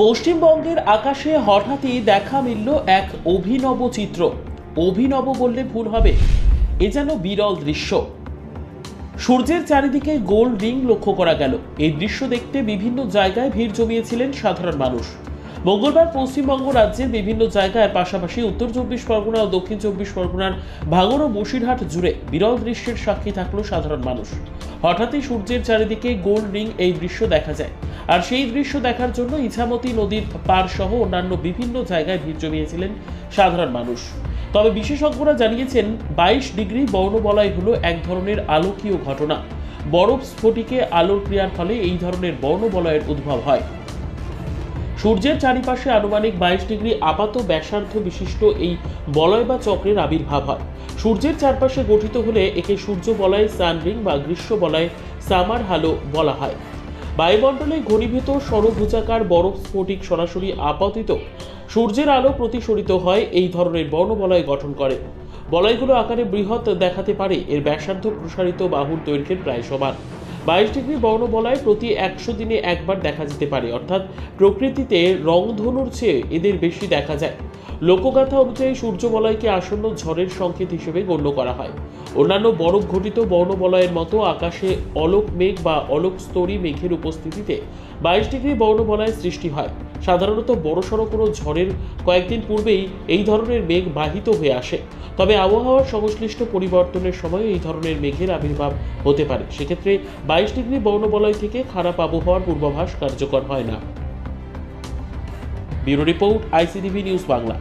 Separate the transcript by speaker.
Speaker 1: পশ্চিমবঙ্গের আকাশে হঠাৎই দেখা মিলল এক অভিনব চিত্র। অভিনব বললে ভুল হবে, এ যেন বিরল দৃশ্য। সূর্যের চারিদিকে গোল রিং লক্ষ্য করা গেল। এই দৃশ্য দেখতে বিভিন্ন জায়গায় ভিড় জমিয়েছিলেন সাধারণ মানুষ। মঙ্গলবার পশ্চিমবঙ্গ রাজ্যের বিভিন্ন জায়গায়, পাশাপাশি উত্তর চব্বিশ পরগনা ও দক্ষিণ চব্বিশ পরগনার ভাঙড় ও বসিরহাট জুড়ে বিরল দৃশ্যের সাক্ষী থাকলো সাধারণ মানুষ। হঠাৎই সূর্যের চারিদিকে গোল রিং এই দৃশ্য দেখা যায়, আর সেই দৃশ্য দেখার জন্য ইছামতি নদীর পার সহ অন্যান্য বিভিন্ন জায়গায় ভিড় জমিয়েছিলেন সাধারণ মানুষ। তবে বিশেষজ্ঞরা জানিয়েছেন 22 ডিগ্রি বর্ণবলয় হলো এক ধরনের আলোকীয় ঘটনা। বরফ স্ফটিকে আলোর ক্রিয়ার ফলে এই ধরনের বর্ণবলয়ের উদ্ভব হয়। সূর্যের চারিপাশে আনুমানিক 22 ডিগ্রি আপাত ব্যাসার্ধ বিশিষ্ট এই বলয় বা চক্রের আবির্ভাব হয়। সূর্যের চারপাশে গঠিত হলে একে সূর্য বলয়, সানরিং বা গ্রীষ্ম বলয়, সামার হালো বলা হয়। বায়ুমণ্ডলে ঘনীভূত সরভুজাকার বরফ স্ফটিক সরাসরি আপতিত সূর্যের আলো প্রতিসরিত হয় এই ধরনের বর্ণবলয় গঠন করে। বলয়গুলো আকারে বৃহৎ দেখাতে পারে, এর ব্যাসার্ধ প্রসারিত বাহুর দৈর্ঘ্যের প্রায় সমান। 22 ডিগ্রি বর্ণবলয় প্রতি 100 দিনে একবার দেখা যেতে পারে, অর্থাৎ প্রকৃতিতে রংধনুর চেয়ে এদের বেশি দেখা যায়। লোকগাথা অনুযায়ী সূর্য বলয়কে আসন্ন ঝড়ের সংকেত হিসেবে গণ্য করা হয়। অন্যান্য বরফ ঘটিত বর্ণবলয়ের মতো আকাশে অলোক মেঘ বা অলোক স্তরী মেঘের উপস্থিতিতে 22 ডিগ্রি বর্ণবলয়ের সৃষ্টি হয়। সাধারণত বড়সড় কোনো ঝড়ের কয়েকদিন পূর্বেই এই ধরনের মেঘ বাহিত হয়ে আসে। তবে আবহাওয়ার সংশ্লিষ্ট পরিবর্তনের সময় এই ধরনের মেঘের আবির্ভাব হতে পারে। সেক্ষেত্রে 22 ডিগ্রি বর্ণবলয় থেকে খারাপ আবহাওয়ার পূর্বাভাস কার্যকর হয় না। Bureau report, ICTV news Bangla.